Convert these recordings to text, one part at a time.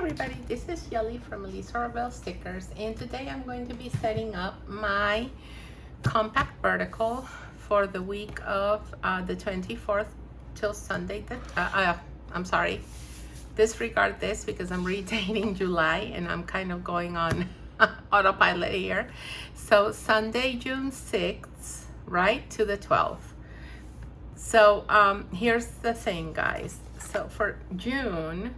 everybody, this is Yelly from Elisa Rebel Stickers, and today I'm going to be setting up my compact vertical for the week of the 24th till Sunday. I'm sorry, disregard this because I'm redating July and I'm kind of going on autopilot here. So Sunday, June 6th, right, to the 12th. So here's the thing, guys. So for June,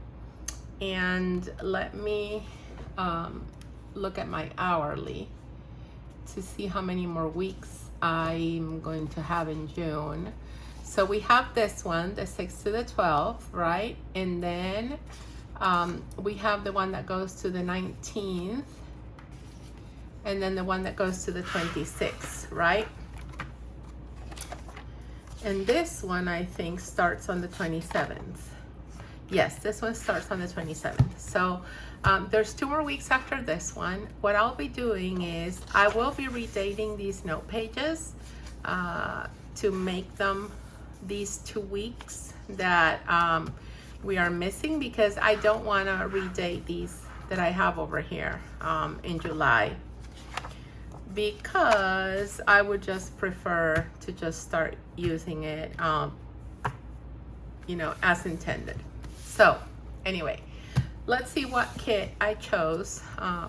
and let me look at my hourly to see how many more weeks I'm going to have in June. So we have this one, the 6th to the 12th, right? And then we have the one that goes to the 19th, and then the one that goes to the 26th, right? And this one, I think, starts on the 27th. Yes, this one starts on the 27th. So there's 2 more weeks after this one. What I'll be doing is I will be redating these note pages to make them these 2 weeks that we are missing, because I don't want to redate these that I have over here in July, because I would just prefer to just start using it, you know, as intended. So anyway, let's see what kit I chose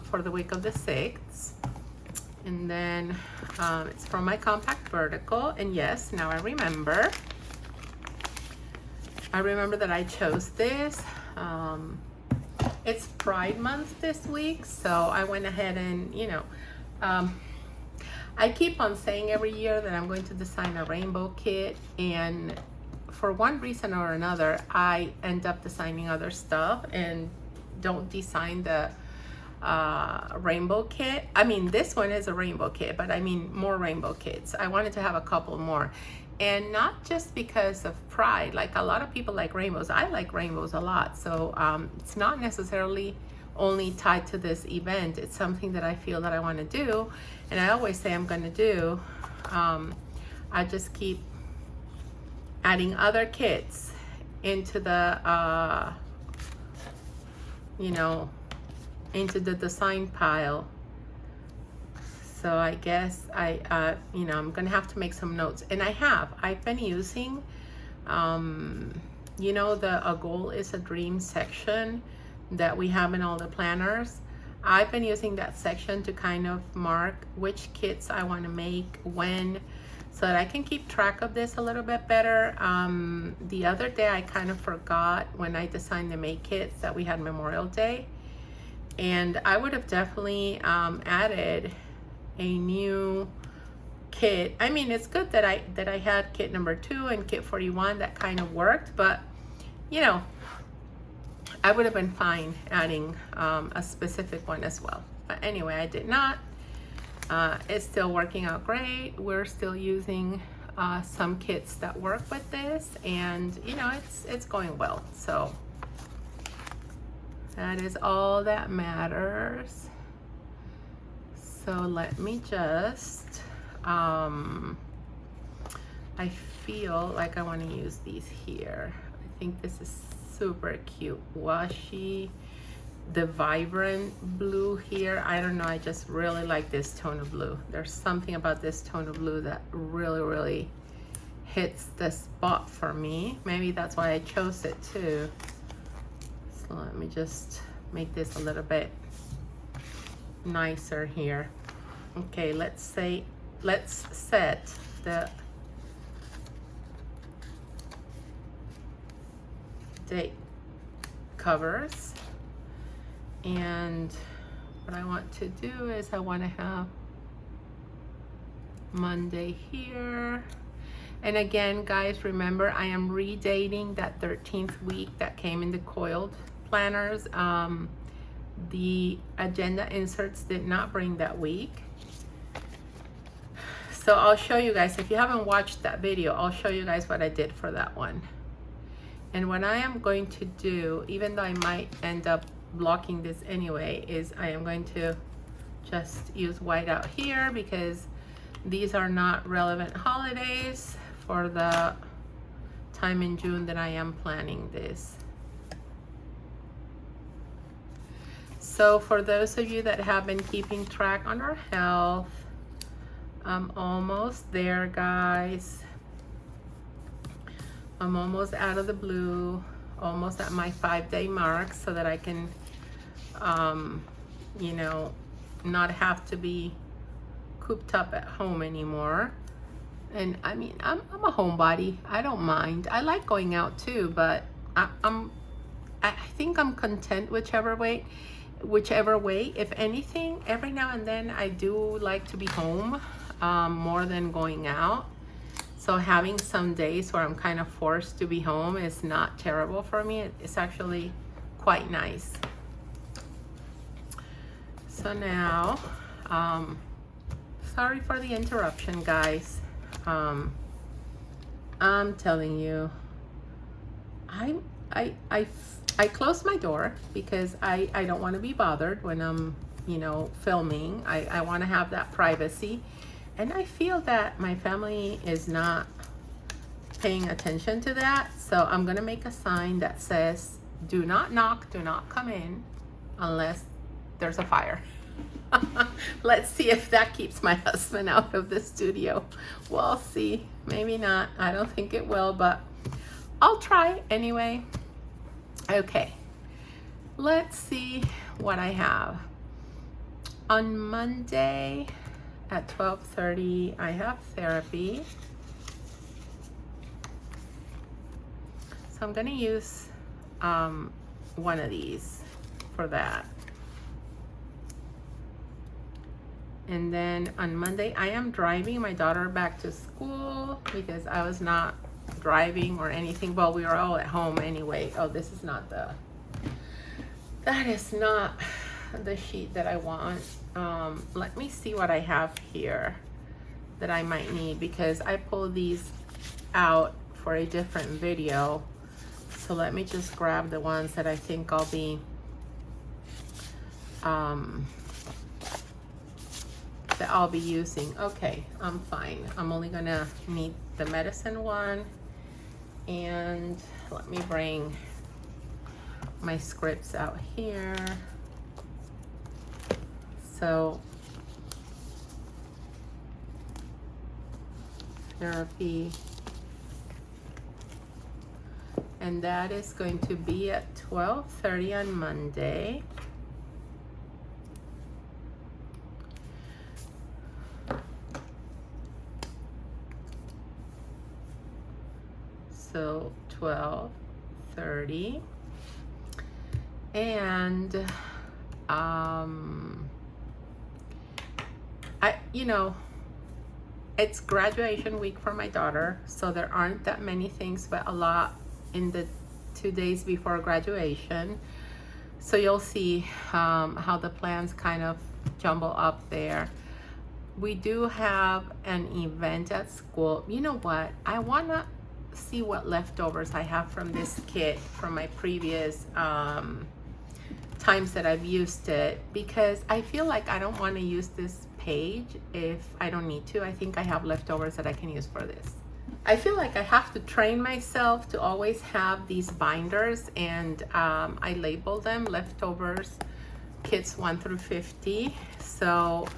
for the week of the 6th. And then it's from my compact vertical. And yes, now I remember that I chose this. It's Pride Month this week, so I went ahead and, you know, I keep on saying every year that I'm going to design a rainbow kit, and for one reason or another, I end up designing other stuff and don't design the rainbow kit. I mean, this one is a rainbow kit, but I mean more rainbow kits. I wanted to have a couple more, and not just because of pride. Like, a lot of people like rainbows. I like rainbows a lot, so it's not necessarily only tied to this event. It's something that I feel that I want to do, and I always say I'm going to do. I just keep adding other kits into the you know, into the design pile. So I guess you know, I'm gonna have to make some notes, and I've been using you know, a goal is a dream section that we have in all the planners. I've been using that section to kind of mark which kits I want to make when, so that I can keep track of this a little bit better. The other day I kind of forgot, when I designed the make kits, that we had Memorial Day, and I would have definitely added a new kit. I mean, it's good that I had kit number 2 and kit 41 that kind of worked, but you know, I would have been fine adding a specific one as well. But anyway, I did not. It's still working out great. We're still using some kits that work with this, and you know, it's going well. So that is all that matters. So let me just, I feel like I want to use these here. I think this is super cute washi, the vibrant blue here. I don't know, I just really like this tone of blue. There's something about this tone of blue that really hits the spot for me. Maybe that's why I chose it too. So let me just make this a little bit nicer here. Okay, let's set the date covers, and what I want to do is I want to have Monday here. And again, guys, remember, I am redating that 13th week that came in the coiled planners. The agenda inserts did not bring that week, so I'll show you guys. If you haven't watched that video, I'll show you guys what I did for that one. And what I am going to do, even though I might end up blocking this anyway, is I am going to just use white out here, because these are not relevant holidays for the time in June that I am planning this. So for those of you that have been keeping track on our health, I'm almost there, guys. I'm almost out of the blue, almost at my 5-day mark, so that I can, you know, not have to be cooped up at home anymore. And I mean, I'm a homebody. I don't mind. I like going out too, but I think I'm content whichever way. If anything, every now and then I do like to be home more than going out. So having some days where I'm kind of forced to be home is not terrible for me. It's actually quite nice. So now, sorry for the interruption, guys. I'm telling you, I close my door because I don't want to be bothered when I'm, you know, filming. I want to have that privacy. And I feel that my family is not paying attention to that. So I'm going to make a sign that says, do not knock, do not come in unless there's a fire. Let's see if that keeps my husband out of the studio. We'll see. Maybe not. I don't think it will, but I'll try anyway. Okay. Let's see what I have. On Monday at 12:30, I have therapy. So I'm going to use one of these for that. And then on Monday, I am driving my daughter back to school because I was not driving or anything. Well, we were all at home anyway. Oh, this is not that is not the sheet that I want. Let me see what I have here that I might need, because I pulled these out for a different video. So let me just grab the ones that I think I'll be using. Okay, I'm fine. I'm only gonna need the medicine one, and let me bring my scripts out here. So therapy, and that is going to be at 12:30 on Monday. So 12:30, and you know, it's graduation week for my daughter, so there aren't that many things, but a lot in the 2 days before graduation. So you'll see how the plans kind of jumble up there. We do have an event at school. You know what? I wanna see what leftovers I have from this kit from my previous times that I've used it, because I feel like I don't want to use this page if I don't need to. I think I have leftovers that I can use for this. I feel like I have to train myself to always have these binders, and I label them leftovers kits 1 through 50. So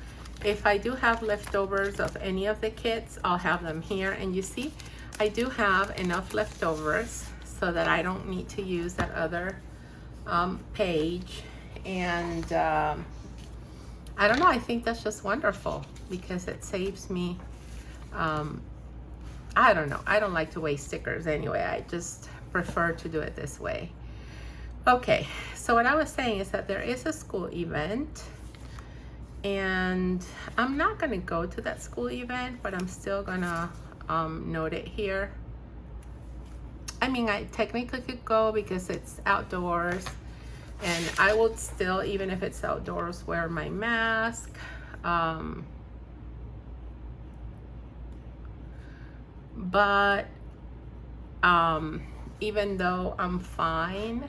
if I do have leftovers of any of the kits, I'll have them here. And you see, I do have enough leftovers so that I don't need to use that other page. And I don't know, I think that's just wonderful because it saves me. I don't know, I don't like to waste stickers anyway. I just prefer to do it this way. Okay, so what I was saying is that there is a school event, and I'm not gonna go to that school event, but I'm still gonna note it here. I mean, I technically could go because it's outdoors, and I would still, even if it's outdoors, wear my mask. But even though I'm fine,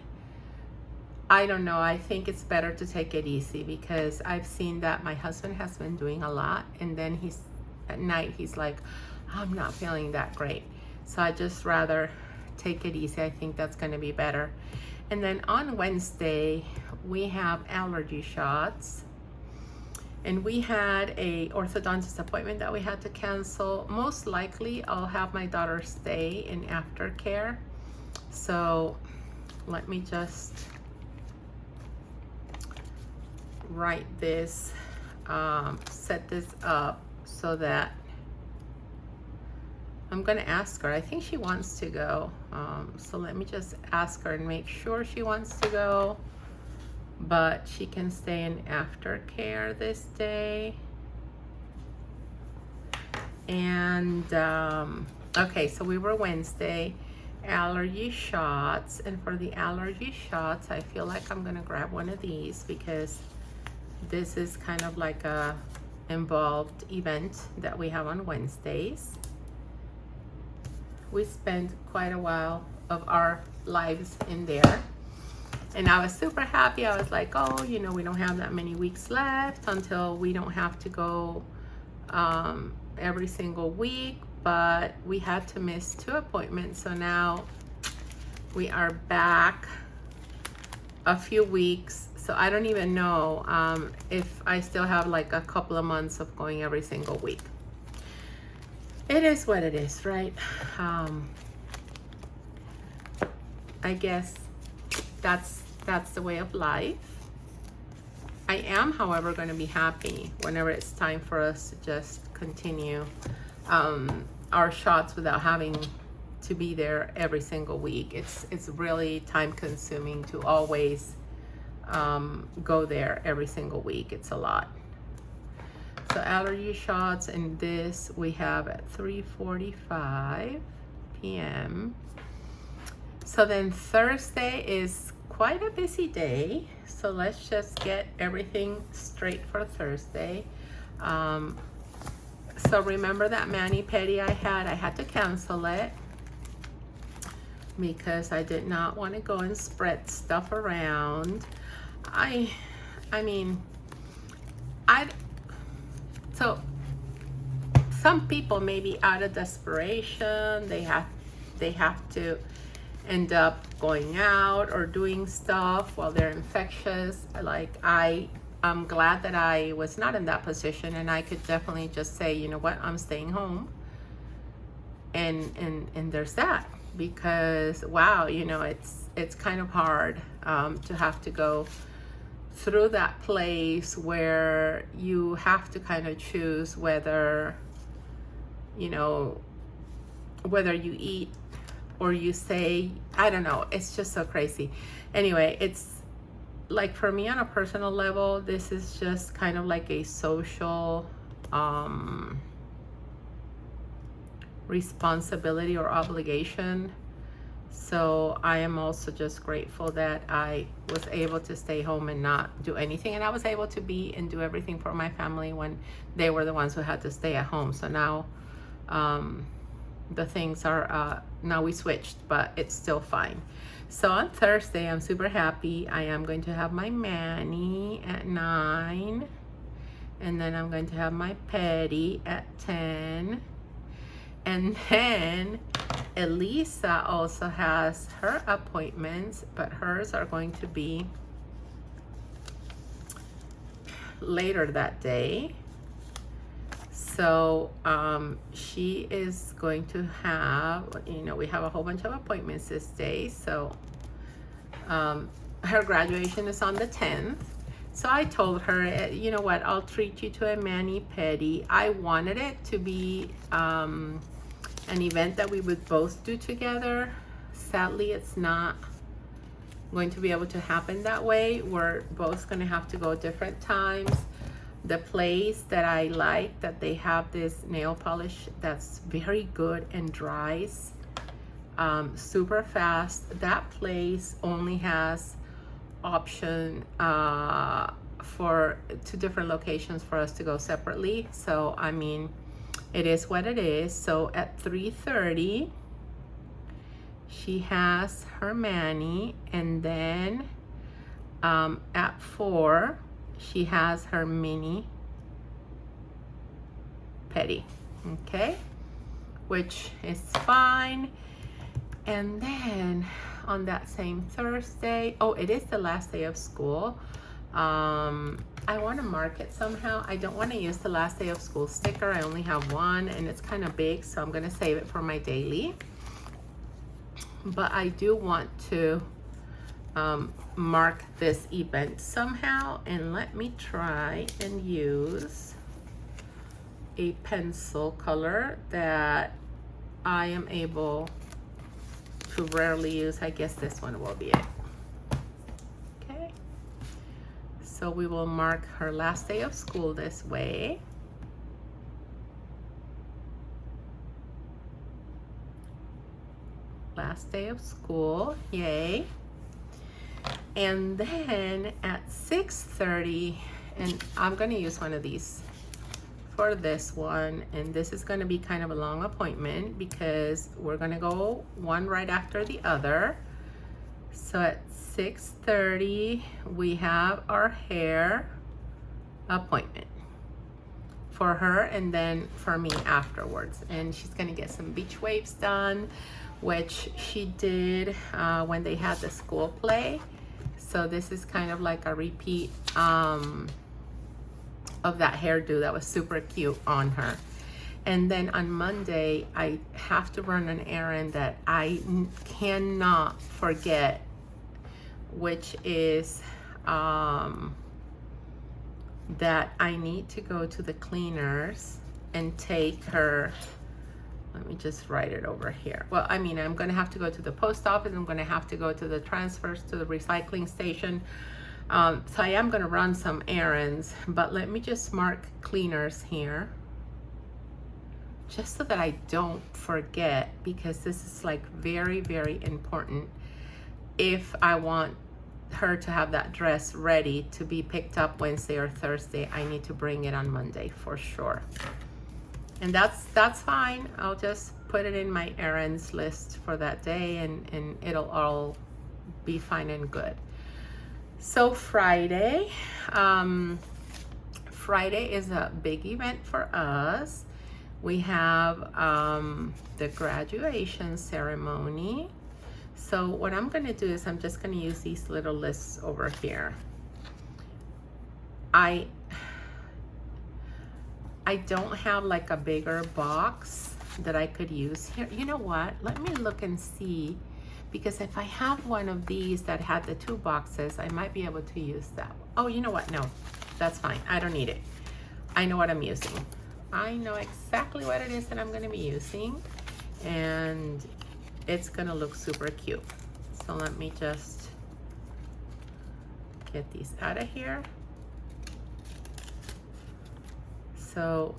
I don't know, I think it's better to take it easy, because I've seen that my husband has been doing a lot, and then at night he's like, I'm not feeling that great. So I just rather take it easy. I think that's going to be better. And then on Wednesday, we have allergy shots. And we had a orthodontist appointment that we had to cancel. Most likely, I'll have my daughter stay in aftercare. So let me just write this, set this up so that I'm gonna ask her. I think she wants to go. So let me just ask her and make sure she wants to go. But she can stay in aftercare this day. And okay, so we were Wednesday. Allergy shots. And for the allergy shots, I feel like I'm gonna grab one of these because this is kind of like a involved event that we have on Wednesdays. We spent quite a while of our lives in there. And I was super happy. I was like, oh, you know, we don't have that many weeks left until we don't have to go every single week. But we had to miss 2 appointments. So now we are back a few weeks. So I don't even know if I still have like a couple of months of going every single week. It is what it is, right? I guess that's the way of life. I am, however, going to be happy whenever it's time for us to just continue our shots without having to be there every single week. It's really time consuming to always go there every single week. It's a lot. So allergy shots, and this we have at 3:45 p.m. So then Thursday is quite a busy day. So let's just get everything straight for Thursday. So remember that mani-pedi I had to cancel it because I did not want to go and spread stuff around. So some people maybe out of desperation, they have to end up going out or doing stuff while they're infectious. Like I'm glad that I was not in that position, and I could definitely just say, you know what, I'm staying home. And there's that, because wow, you know, it's kind of hard to have to go through that place where you have to kind of choose whether, you know, whether you eat or you say, I don't know, it's just so crazy. Anyway, it's like, for me on a personal level, this is just kind of like a social responsibility or obligation. So I am also just grateful that I was able to stay home and not do anything. And I was able to be and do everything for my family when they were the ones who had to stay at home. So now the things are, now we switched, but it's still fine. So on Thursday, I'm super happy. I am going to have my mani at 9. And then I'm going to have my pedi at 10. And then Elisa also has her appointments, but hers are going to be later that day. So she is going to have, you know, we have a whole bunch of appointments this day. So her graduation is on the 10th. So I told her, you know what, I'll treat you to a mani-pedi. I wanted it to be an event that we would both do together. Sadly, it's not going to be able to happen that way. We're both going to have to go different times. The place that I like, that they have this nail polish that's very good and dries super fast. That place only has option for 2 different locations for us to go separately. So I mean, it is what it is. So at 3:30 she has her mani, and then at 4 she has her mini pedi, okay, which is fine. And then on that same Thursday, oh, it is the last day of school. I want to mark it somehow. I don't want to use the last day of school sticker. I only have one and it's kind of big, so I'm going to save it for my daily. But I do want to mark this event somehow, and let me try and use a pencil color that I am able to rarely use. I guess this one will be it. Okay, so we will mark her last day of school this way. Last day of school, yay. And then at 6:30, and I'm gonna use one of these for this one, and this is gonna be kind of a long appointment because we're gonna go one right after the other. So at 6:30, we have our hair appointment for her and then for me afterwards. And she's gonna get some beach waves done, which she did when they had the school play. So this is kind of like a repeat of that hairdo that was super cute on her. And then on Monday, I have to run an errand that I cannot forget, which is that I need to go to the cleaners and take her. Let me just write it over here. Well, I mean, I'm gonna have to go to the post office. I'm gonna have to go to the transfers to the recycling station. So I am gonna run some errands, but let me just mark cleaners here, just so that I don't forget, because this is like very, very important. If I want her to have that dress ready to be picked up Wednesday or Thursday, I need to bring it on Monday for sure. And that's fine. I'll just put it in my errands list for that day, and it'll all be fine and good. So Friday, Friday is a big event for us. We have the graduation ceremony. So what I'm gonna do is I'm just gonna use these little lists over here. I don't have like a bigger box that I could use here. You know what? Let me look and see, because if I have one of these that had the two boxes, I might be able to use that. Oh, you know what? No, that's fine. I don't need it. I know what I'm using. I know exactly what it is that I'm going to be using, and it's going to look super cute. So let me just get these out of here. So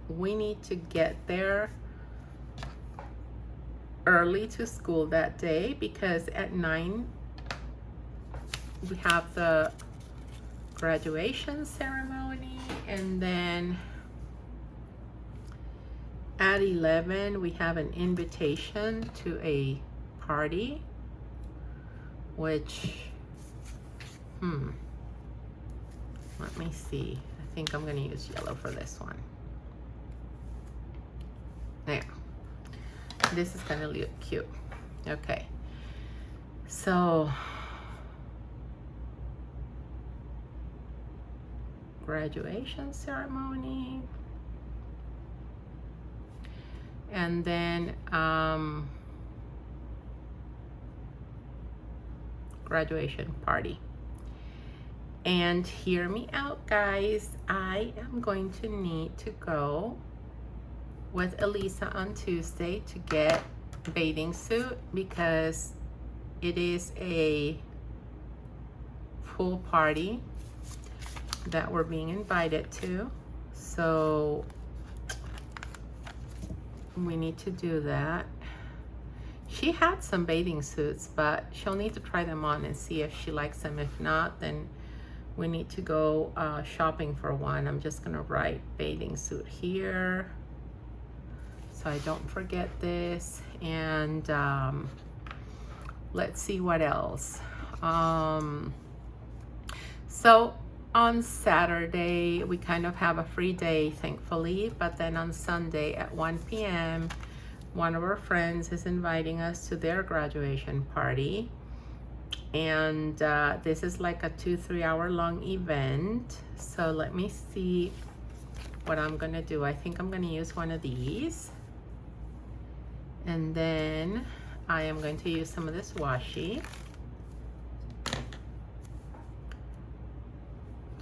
we need to get there early to school that day, because at 9 we have the graduation ceremony, and then at 11 we have an invitation to a party, which let me see. I think I'm gonna use yellow for this one. There. This is gonna look cute. Okay. So graduation ceremony. And then graduation party. And hear me out, guys. I am going to need to go with Elisa on Tuesday to get a bathing suit, because it is a pool party that we're being invited to. So we need to do that. She had some bathing suits, but she'll need to try them on and see if she likes them. If not, then we need to go shopping for one. I'm just gonna write bathing suit here so I don't forget this. And let's see what else. So on Saturday, we kind of have a free day, thankfully, but then on Sunday at 1 p.m., one of our friends is inviting us to their graduation party. And this is like a 2-3 hour long event. So let me see what I'm gonna do. I think I'm gonna use one of these. And then I am going to use some of this washi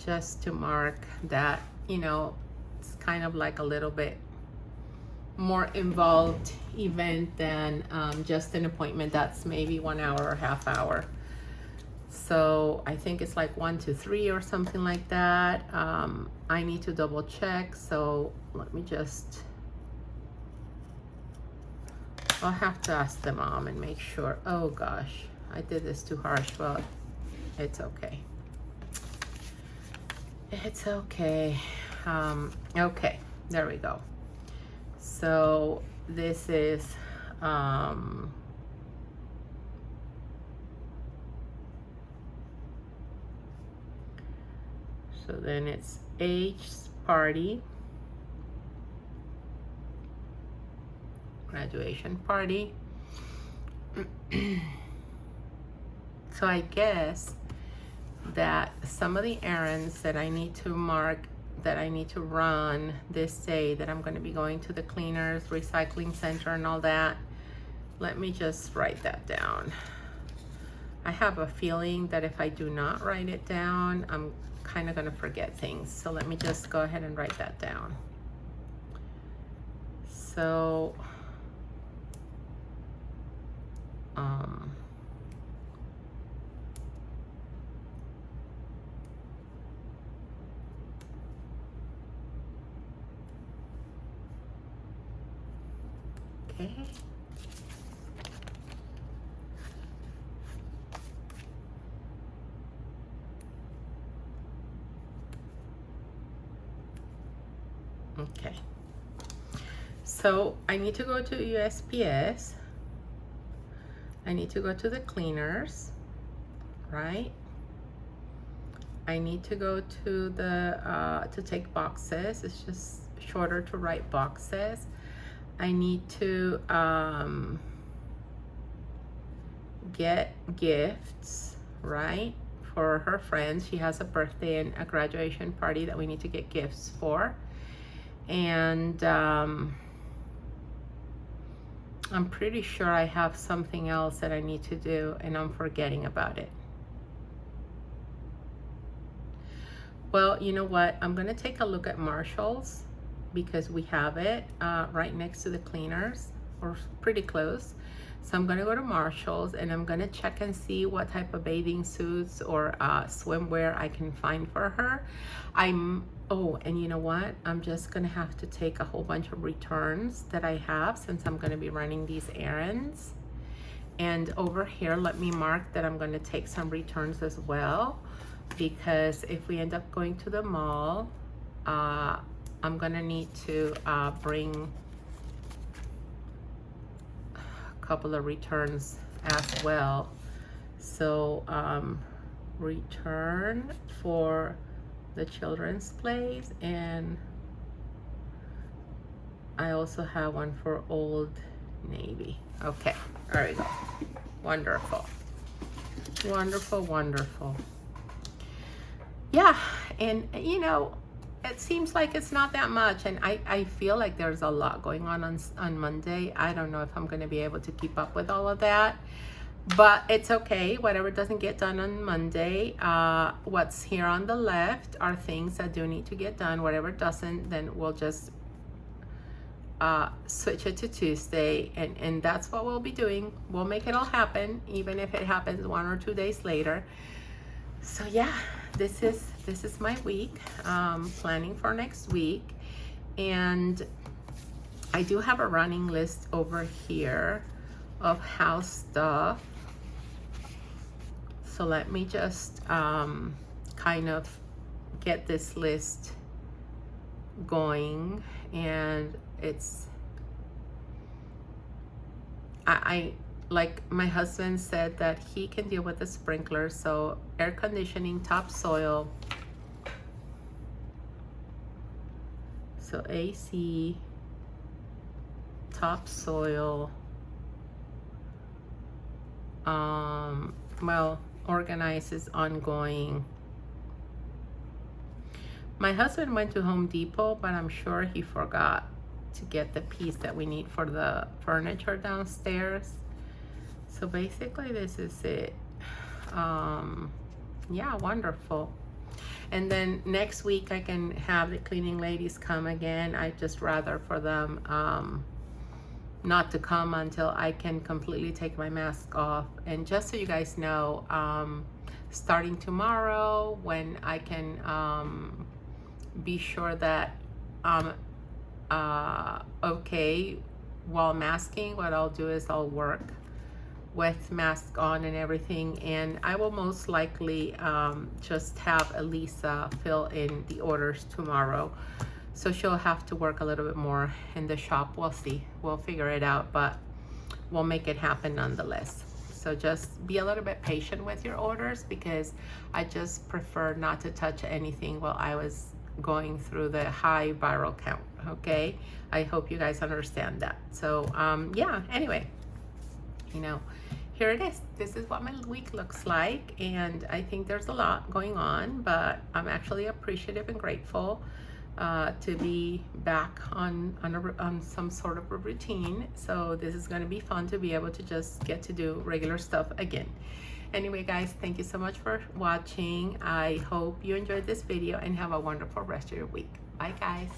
just to mark that, you know, it's kind of like a little bit more involved event than just an appointment that's maybe 1 hour or half hour. So I think it's like 1 to 3 or something like that. I need to double check, so let me just, I'll have to ask the mom and make sure. Oh gosh, I did this too harsh, but it's okay. It's okay. Okay, there we go. So this is so then it's H's party, graduation party. So I guess that some of the errands that I need to mark, that I need to run this day, that I'm going to be going to the cleaners, recycling center and all that, let me just write that down. I have a feeling that if I do not write it down, I'm kind of going to forget things. So let me just go ahead and write that down. So okay. Okay. So I need to go to USPS. I need to go to the cleaners, right? I need to go to the to take boxes. It's just shorter to write boxes. I need to get gifts, right, for her friends. She has a birthday and a graduation party that we need to get gifts for. And I'm pretty sure I have something else that I need to do and I'm forgetting about it. Well, you know what? I'm gonna take a look at Marshall's because we have it right next to the cleaners, or pretty close. So I'm gonna go to Marshall's and I'm gonna check and see what type of bathing suits or swimwear I can find for her. Oh, and you know what? I'm just gonna have to take a whole bunch of returns that I have since I'm gonna be running these errands. And over here, let me mark that I'm gonna take some returns as well, because if we end up going to the mall, I'm gonna need to bring a couple of returns as well. So return for the children's place, and I also have one for Old Navy. Okay, there we go. Wonderful, wonderful, wonderful. Yeah, and you know, it seems like it's not that much, and I feel like there's a lot going on Monday. I don't know if I'm going to be able to keep up with all of that, but it's okay. Whatever doesn't get done on Monday, what's here on the left are things that do need to get done. Whatever doesn't, then we'll just switch it to Tuesday, and that's what we'll be doing. We'll make it all happen, even if it happens 1 or 2 days later. So yeah, this is my week, planning for next week. And I do have a running list over here of house stuff. So let me just kind of get this list going. And it's, I like my husband said that he can deal with the sprinklers, so air conditioning, topsoil, so AC, topsoil, well, organizes ongoing. My husband went to Home Depot, but I'm sure he forgot to get the piece that we need for the furniture downstairs. So basically this is it. Yeah, wonderful. And then next week I can have the cleaning ladies come again. I just rather for them not to come until I can completely take my mask off. And just so you guys know, starting tomorrow, when I can be sure that I'm okay while masking, what I'll do is I'll work with mask on and everything, and I will most likely just have Elisa fill in the orders tomorrow. So she'll have to work a little bit more in the shop. We'll see. We'll figure it out, but we'll make it happen nonetheless. So just be a little bit patient with your orders, because I just prefer not to touch anything while I was going through the high viral count, okay? I hope you guys understand that. So yeah, anyway, you know, here it is. This is what my week looks like, and I think there's a lot going on, but I'm actually appreciative and grateful to be back on some sort of a routine. So this is going to be fun to be able to just get to do regular stuff again. Anyway, guys, thank you so much for watching. I hope you enjoyed this video and have a wonderful rest of your week. Bye, guys.